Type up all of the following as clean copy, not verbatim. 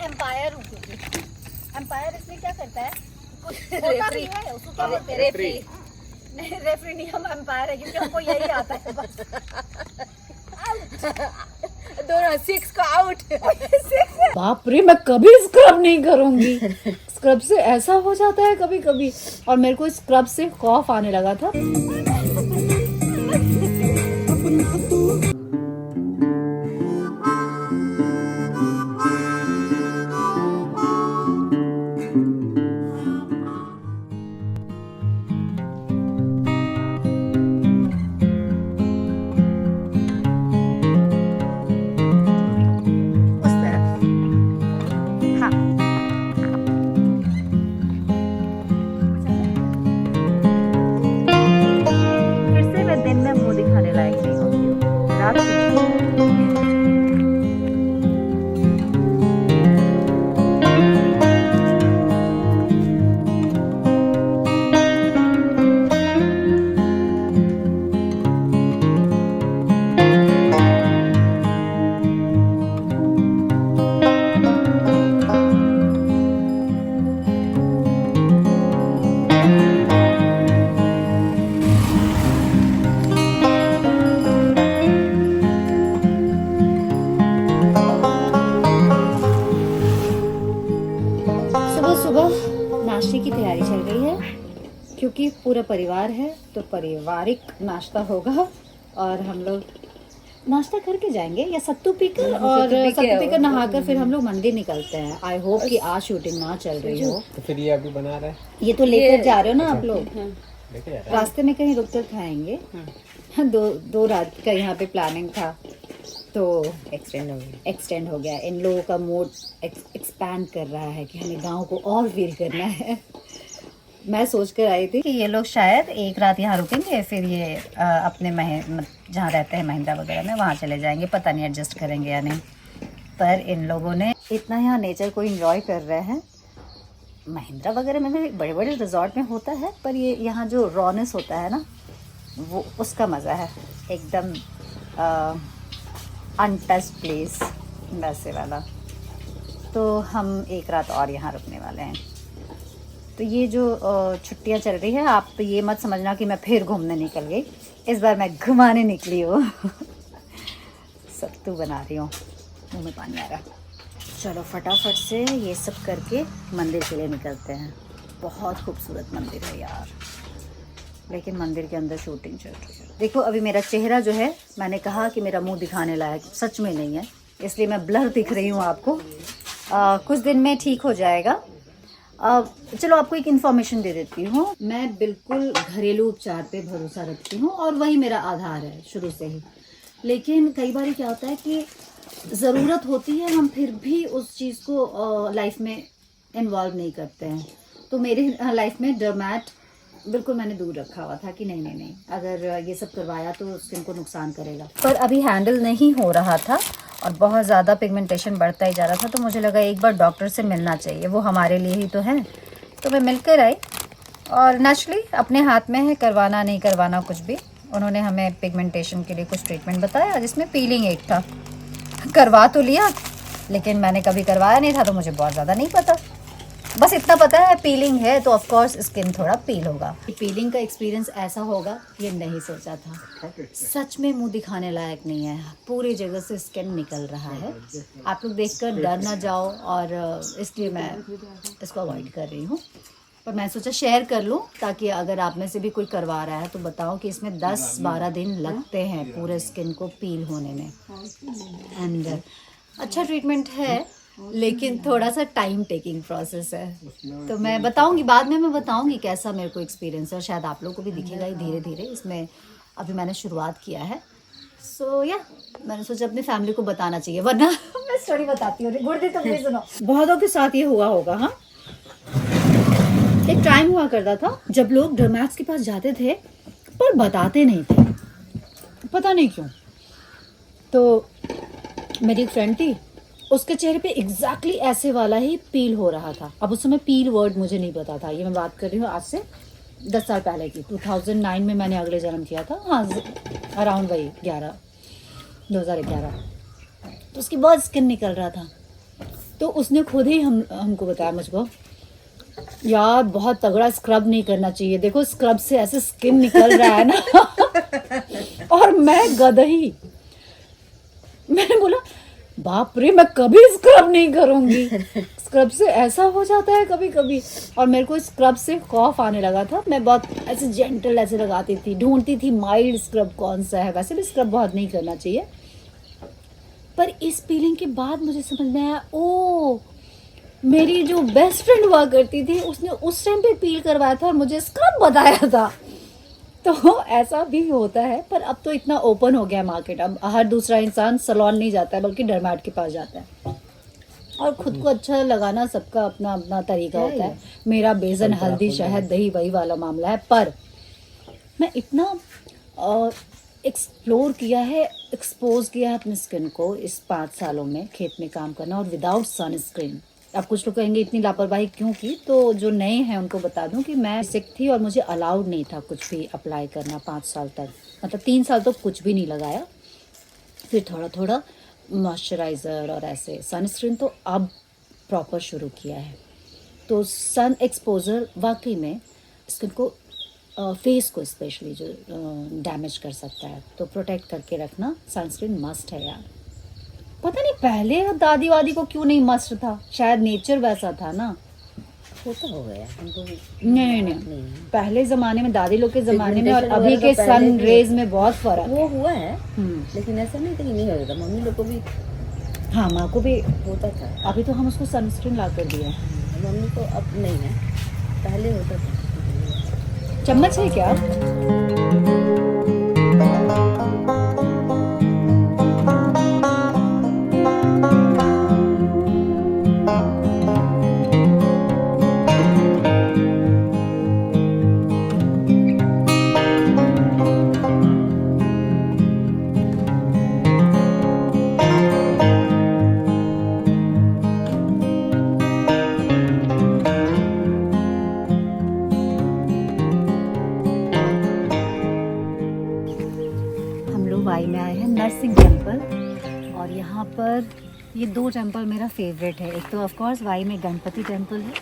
Empire हूँ, क्योंकि empire इसलिए क्या करता है, कुछ होता भी है उसको क्या बोलते हैं, रेफरी नहीं, रेफरी नहीं, हम एम्पायर है क्योंकि हमको यही आता है बस। दोनों 6 को आउट। बाप रे, मैं कभी स्क्रब नहीं करूंगी। स्क्रब से ऐसा हो जाता है कभी कभी, और मेरे को स्क्रब से खौफ आने लगा था। नाश्ते की तैयारी चल रही है क्योंकि पूरा परिवार है तो पारिवारिक नाश्ता होगा, और हम लोग नाश्ता करके जाएंगे या सत्तू पीकर, और सत्तू पीकर नहाकर फिर हम लोग मंदिर निकलते हैं। आई होप कि आज शूटिंग ना चल रही हो। तो फिर ये अभी बना रहा है, ये तो लेकर जा रहे हो ना आप लोग, रास्ते में कहीं रुक कर खाएंगे। दो रात का यहाँ पे प्लानिंग था तो एक्सटेंड हो गया। इन लोगों का मूड एक्सपैंड कर रहा है कि हमें गांव को और फील करना है। मैं सोच कर आई थी कि ये लोग शायद एक रात यहाँ रुकेंगे, फिर ये अपने जहाँ रहते हैं महिंद्रा वगैरह में, वहाँ चले जाएंगे। पता नहीं एडजस्ट करेंगे या नहीं, पर इन लोगों ने इतना यहाँ नेचर को एंजॉय कर रहे हैं। महिंद्रा वगैरह में भी बड़े बड़े रिजॉर्ट में होता है, पर ये यहाँ जो रॉनेस होता है ना, वो उसका मज़ा है। एकदम अनटच्ड प्लेस वैसे वाला। तो हम एक रात और यहाँ रुकने वाले हैं। तो ये जो छुट्टियाँ चल रही है, आप तो ये मत समझना कि मैं फिर घूमने निकल गई। इस बार मैं घुमाने निकली हूँ। सत्तू बना रही हूँ, मुँह में पानी आ रहा। चलो फटाफट से ये सब करके मंदिर के लिए निकलते हैं। बहुत खूबसूरत मंदिर है यार, लेकिन मंदिर के अंदर शूटिंग चल रही है। देखो अभी मेरा चेहरा जो है, मैंने कहा कि मेरा मुंह दिखाने लायक सच में नहीं है, इसलिए मैं ब्लर दिख रही हूँ आपको। कुछ दिन में ठीक हो जाएगा। चलो आपको एक इन्फॉर्मेशन दे देती हूँ। मैं बिल्कुल घरेलू उपचार पे भरोसा रखती हूँ और वही मेरा आधार है शुरू से ही। लेकिन कई बार क्या होता है कि ज़रूरत होती है, हम फिर भी उस चीज़ को लाइफ में इन्वॉल्व नहीं करते हैं। तो मेरी लाइफ में डर्मैट बिल्कुल मैंने दूर रखा हुआ था कि नहीं, अगर ये सब करवाया तो स्किन को नुकसान करेगा। पर अभी हैंडल नहीं हो रहा था और बहुत ज़्यादा पिगमेंटेशन बढ़ता ही जा रहा था, तो मुझे लगा एक बार डॉक्टर से मिलना चाहिए, वो हमारे लिए ही तो है। तो मैं मिलकर आई और नेचुरली अपने हाथ में है, करवाना नहीं करवाना कुछ भी। उन्होंने हमें पिगमेंटेशन के लिए कुछ ट्रीटमेंट बताया, जिसमें पीलिंग एक था। करवा तो लिया, लेकिन मैंने कभी करवाया नहीं था, तो मुझे बहुत ज़्यादा नहीं पता। बस इतना पता है पीलिंग है तो ऑफ कोर्स स्किन थोड़ा पील होगा। पीलिंग का एक्सपीरियंस ऐसा होगा ये नहीं सोचा था। सच में मुंह दिखाने लायक नहीं है, पूरी जगह से स्किन निकल रहा है। आप लोग देखकर डर ना जाओ, और इसलिए मैं इसको अवॉइड कर रही हूँ। पर मैं सोचा शेयर कर लूँ, ताकि अगर आप में से भी कोई करवा रहा है तो बताओ कि इसमें 10-12 दिन लगते हैं पूरे स्किन को पील होने में। एंड अच्छा ट्रीटमेंट है, लेकिन थोड़ा सा टाइम टेकिंग प्रोसेस है। तो मैं बताऊंगी, बाद में मैं बताऊंगी कैसा मेरे को एक्सपीरियंस है, और शायद आप लोगों को भी दिखेगा ही धीरे धीरे। इसमें अभी मैंने शुरुआत किया है। सो या मैंने सोचा अपनी फैमिली को बताना चाहिए, वरना मैं स्टोरी बताती हूँ। गुड़ दी तो प्लीज सुनो। बहुतों के साथ ये हुआ होगा। हाँ, एक टाइम हुआ करता था जब लोग डर्मैट्स के पास जाते थे पर बताते नहीं थे, पता नहीं क्यों। तो मेरी एक फ्रेंड थी, उसके चेहरे पे एग्जैक्टली ऐसे वाला ही पील हो रहा था। अब उस समय पील वर्ड मुझे नहीं पता था। ये मैं बात कर रही हूँ आज से 10 साल पहले की। 2009 में मैंने अगले जन्म किया था। हाँ, अराउंड वही 2011। तो उसकी बहुत स्किन निकल रहा था। तो उसने खुद ही हमको बताया मुझको, यार बहुत तगड़ा स्क्रब नहीं करना चाहिए, देखो स्क्रब से ऐसे स्किन निकल रहा है ना। और मैं गदही, मैंने बोला बाप रे मैं कभी स्क्रब नहीं करूंगी, स्क्रब से ऐसा हो जाता है कभी कभी। और मेरे को स्क्रब से खौफ आने लगा था, मैं बहुत ऐसे जेंटल ऐसे लगाती थी, ढूंढती थी माइल्ड स्क्रब कौन सा है, वैसे भी स्क्रब बहुत नहीं करना चाहिए। पर इस पीलिंग के बाद मुझे समझ में आया, ओ मेरी जो बेस्ट फ्रेंड हुआ करती थी उसने उस टाइम पे पील करवाया था और मुझे स्क्रब बताया था। तो ऐसा भी होता है, पर अब तो इतना ओपन हो गया मार्केट, अब हर दूसरा इंसान सैलून नहीं जाता है बल्कि डर्मेट के पास जाता है। और खुद को अच्छा लगाना सबका अपना अपना तरीका होता है। मेरा बेसन हल्दी शहद दही वही वाला मामला है। पर मैं इतना एक्सप्लोर किया है, एक्सपोज किया है अपनी स्किन को इस 5 सालों में खेत में काम करना और विदाउट सनस्क्रीन। अब कुछ लोग कहेंगे इतनी लापरवाही क्यों की, तो जो नए हैं उनको बता दूं कि मैं सिक थी और मुझे अलाउड नहीं था कुछ भी अप्लाई करना 5 साल तक, मतलब 3 साल तो कुछ भी नहीं लगाया। फिर थोड़ा थोड़ा मॉइस्चराइज़र और ऐसे सनस्क्रीन तो अब प्रॉपर शुरू किया है। तो सन एक्सपोजर वाकई में स्किन को फेस को स्पेशली जो डैमेज कर सकता है, तो प्रोटेक्ट करके रखना सनस्क्रीन मस्ट है यार। पता नहीं पहले दादी वादी को क्यों नहीं मस्ट था, शायद नेचर वैसा था ना। होता हो गया हमको भी। नहीं, पहले जमाने में दादी लोग के जमाने में और अभी के सन रेज में बहुत फर्क वो हुआ है, लेकिन ऐसा नहीं था कि नहीं होता, मम्मी लोग को भी, हाँ माँ को भी होता था। अभी तो हम उसको सनस्क्रीन ला कर दिया। मम्मी को अब नहीं है, पहले होता था। चम्मच है क्या? वाई में आए हैं नरसिंह टेम्पल, और यहाँ पर ये 2 टेम्पल मेरा फेवरेट है। एक तो ऑफ कोर्स वाई में गणपति टेम्पल है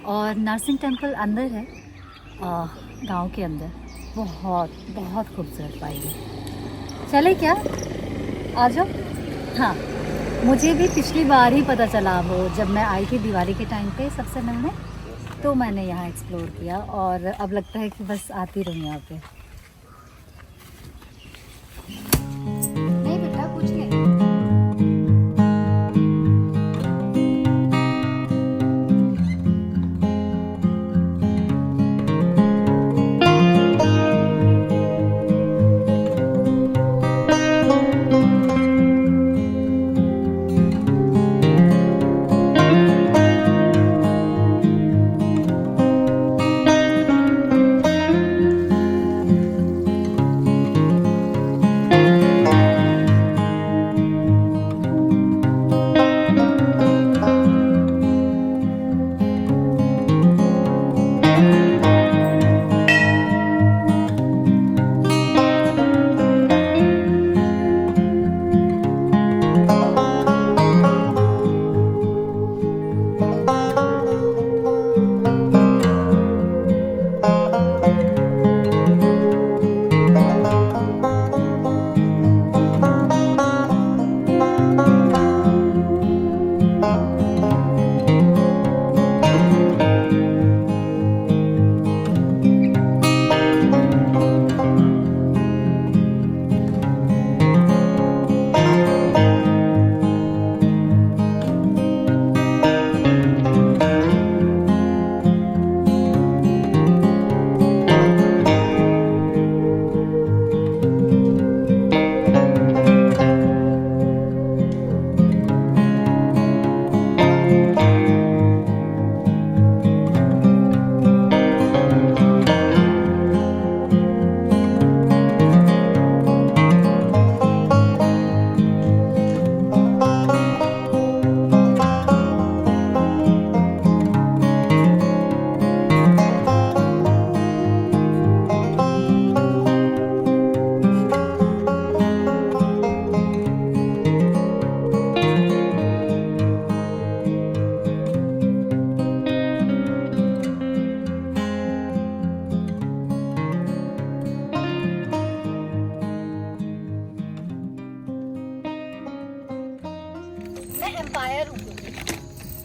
और नरसिंह टेम्पल अंदर है गांव के अंदर। बहुत बहुत खूबसूरत वाई है। चले क्या, आ जाओ। हाँ, मुझे भी पिछली बार ही पता चला, वो जब मैं आई थी दिवाली के टाइम पे सबसे मिलने, तो मैंने यहाँ एक्सप्लोर किया और अब लगता है कि बस आती रहूँ यहाँ पे। नहीं बेटा कुछ नहीं।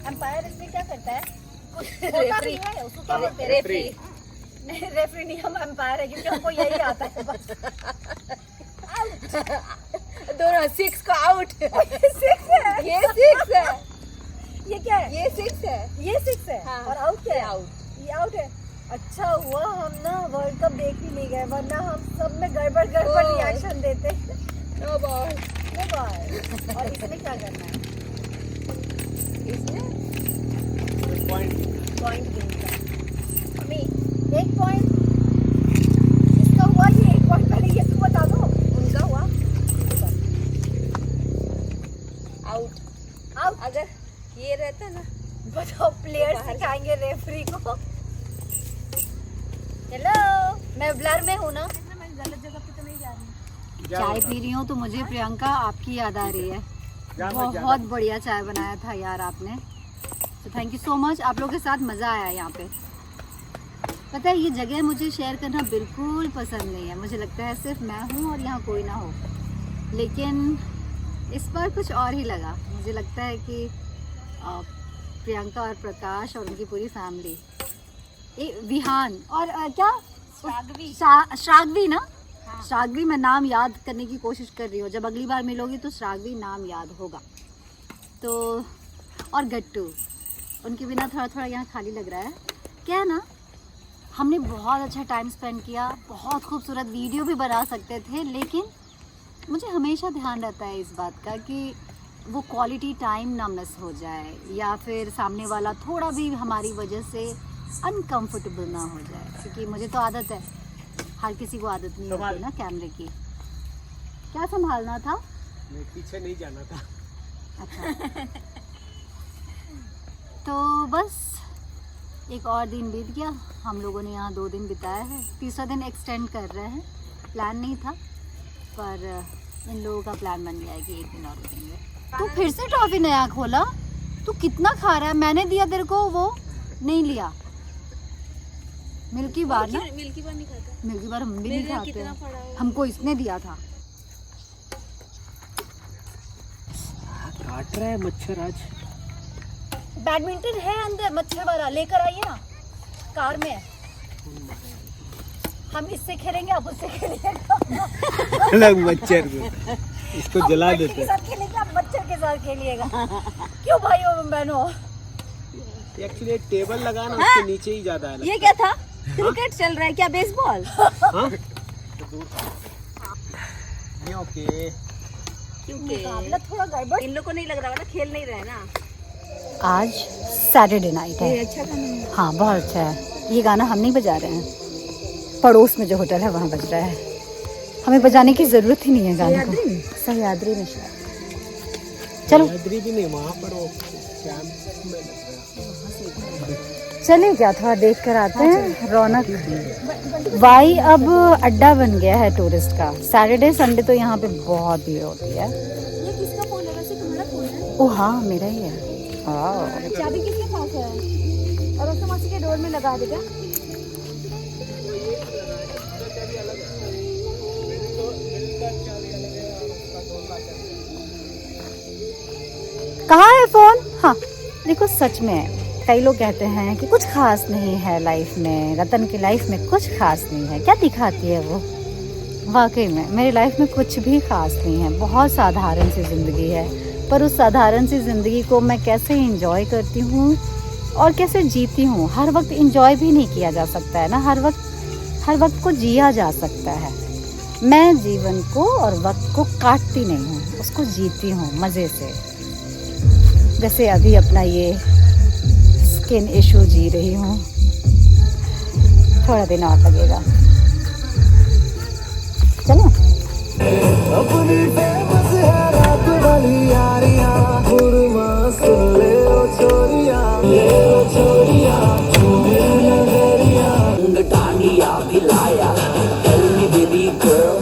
अंपायर इसमें क्या करता है? कुछ होता नहीं है, उसको क्या बोलते हैं? रेफरी। नहीं, रेफरी नहीं, हम अंपायर है क्योंकि हमको यही आता है बस। दोनों 6 को आउट। 6 है। ये 6 है, ये क्या है? ये 6 है। ये 6 है। हाँ, और आउट क्या है? आउट। ये आउट है। अच्छा हुआ हम ना वर्ल्ड कप देख ही नहीं गए, वरना हम सब में गड़बड़ रिएक्शन देते। No ball. No ball. और इसमें क्या करना है? इसमें पॉइंट गिनता है। अम्मी 1 पॉइंट इसका हुआ, ये 1 पॉइंट पहले ये तो बता दो। उनका हुआ आउट। आउट। अगर ये रहता ना, बताओ प्लेयर सिखाएंगे रेफरी को। हेलो, मैं ब्लर में हूँ ना, मैं गलत जगह पे तो नहीं जा रही। चाय पी रही हूँ तो मुझे प्रियंका आपकी याद आ रही है। बहुत बढ़िया चाय बनाया था यार आपने, तो थैंक यू सो मच। आप लोगों के साथ मज़ा आया यहाँ पे। पता है ये जगह मुझे शेयर करना बिल्कुल पसंद नहीं है, मुझे लगता है सिर्फ मैं हूँ और यहाँ कोई ना हो, लेकिन इस बार कुछ और ही लगा। मुझे लगता है कि प्रियंका और प्रकाश और उनकी पूरी फैमिली, विहान और क्या श्रागवी ना, श्रागवी, मैं नाम याद करने की कोशिश कर रही हूँ। जब अगली बार मिलोगी तो श्रागवी नाम याद होगा। तो और गट्टू, उनके बिना थोड़ा थोड़ा यहाँ खाली लग रहा है। क्या है ना, हमने बहुत अच्छा टाइम स्पेंड किया, बहुत खूबसूरत वीडियो भी बना सकते थे, लेकिन मुझे हमेशा ध्यान रहता है इस बात का कि वो क्वालिटी टाइम ना मिस हो जाए, या फिर सामने वाला थोड़ा भी हमारी वजह से अनकंफर्टेबल ना हो जाए, क्योंकि मुझे तो आदत है, हर किसी को आदत नहीं होती ना कैमरे की। क्या संभालना था? पीछे नहीं जाना था। अच्छा। तो बस एक और दिन बीत गया, हम लोगों ने यहाँ 2 दिन बिताया है, तीसरा दिन एक्सटेंड कर रहे हैं। प्लान नहीं था, पर इन लोगों का प्लान बन गया है कि 1 दिन और रुकेंगे। तू फिर से टॉफी नया खोला? तू कितना खा रहा है? मैंने दिया तेरे को, वो नहीं लिया। मिल्की बार ना, मिल्की बार नहीं खाता। मिल्की बार हम भी नहीं खाते कितना हैं, पड़ा है? हमको इसने दिया था। काट रहा है मच्छर आज। बैडमिंटन है अंदर, मच्छर वाला लेकर आइए ना, कार में है। हम इससे खेलेंगे, आप उससे खेलिएगा। अलग मच्छर को, इसको जला हम देते के साथ खेलेंगे, आप मच्छर के साथ खेलिएगा। क्यों भाइयों बहनों? एक्चुअली एक टेबल लगा ना, उसके नीचे ही ज्यादा है। ये क्या था? क्रिकेट चल रहा है क्या? बेसबॉल? हाँ? ओके। मुकाबला थोड़ा गड़बड़। इन लोग को नहीं लग रहा ना, खेल नहीं रहे ना। आज सैटरडे नाइट है। ये अच्छा गाना है। हाँ बहुत अच्छा है। ये गाना हम नहीं बजा रहे हैं, पड़ोस में जो होटल है वहाँ बज रहा है। हमें बजाने की ज़रूरत ही नहीं है गाने को। सह्याद्री में शायद। चलो सह्याद्री भी नहीं, वहाँ पर वो कैंप में लग रहा है। चलिए क्या थोड़ा देख कर आते हैं। रौनक वाई अब अड्डा बन गया है टूरिस्ट का। सैटरडे संडे तो यहाँ पे बहुत भीड़ होती है। ये किसका फोन है वैसे? तुम्हारा फोन है? ओ हाँ मेरा ही है। वाह, चाबी किसके पास है? और उसको मासी के डोर में लगा देगा। कहाँ है फोन? हाँ देखो, सच में कई लोग कहते हैं कि कुछ खास नहीं है लाइफ में, रतन की लाइफ में कुछ खास नहीं है। क्या दिखाती है वो? वाकई में मेरी लाइफ में कुछ भी खास नहीं है, बहुत साधारण सी ज़िंदगी है। पर उस साधारण सी ज़िंदगी को मैं कैसे इंजॉय करती हूँ और कैसे जीती हूँ। हर वक्त इंजॉय भी नहीं किया जा सकता है ना, हर वक्त को जिया जा सकता है। मैं जीवन को और वक्त को काटती नहीं हूँ, उसको जीती हूँ मज़े से। जैसे अभी अपना ये स्किन इशू जी रही हूँ, थोड़ा दिन और लगेगा। चलो अपनी फेमस है रात वाली यारियां, गुरमा सुन ले ओ छोरिया, ले ओ छोरिया, चूमे नजरिया, टांगिया भिलाया, tell me baby girl,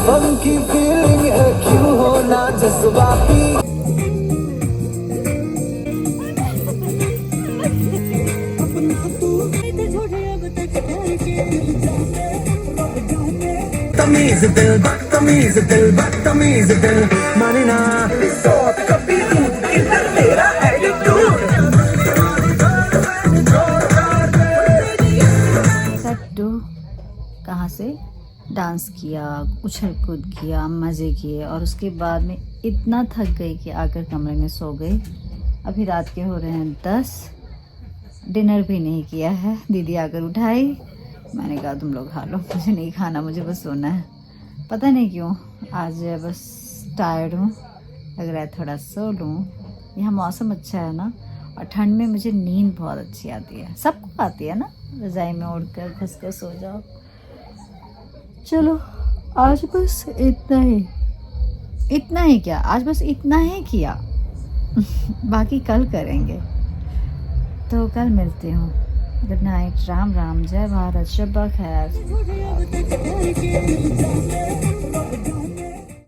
funky feeling है क्यों होना जज्बाती। तमीज दिल बदतमीज दिल, माने ना रिसोर्ट कभी इधर तेरा एटीट्यूड सट्टू कहाँ से डांस किया, उछल कूद किया, मज़े किए और उसके बाद में इतना थक गई कि आकर कमरे में सो गई। अभी रात के हो रहे हैं 10, डिनर भी नहीं किया है। दीदी आकर उठाई, मैंने कहा तुम लोग खा लो, मुझे नहीं खाना, मुझे बस सोना है। पता नहीं क्यों आज बस टायर्ड हूँ, लग रहा है थोड़ा सो लूँ। यहाँ मौसम अच्छा है ना, और ठंड में मुझे नींद बहुत अच्छी आती है, सबको आती है ना, रज़ाई में उड़ कर घस कर सो जाओ। चलो आज बस इतना ही क्या, आज बस इतना ही किया बाकी कल करेंगे। तो कल मिलती हूँ। गुड नाइट, राम राम, जय भारत, शब्बा खैर।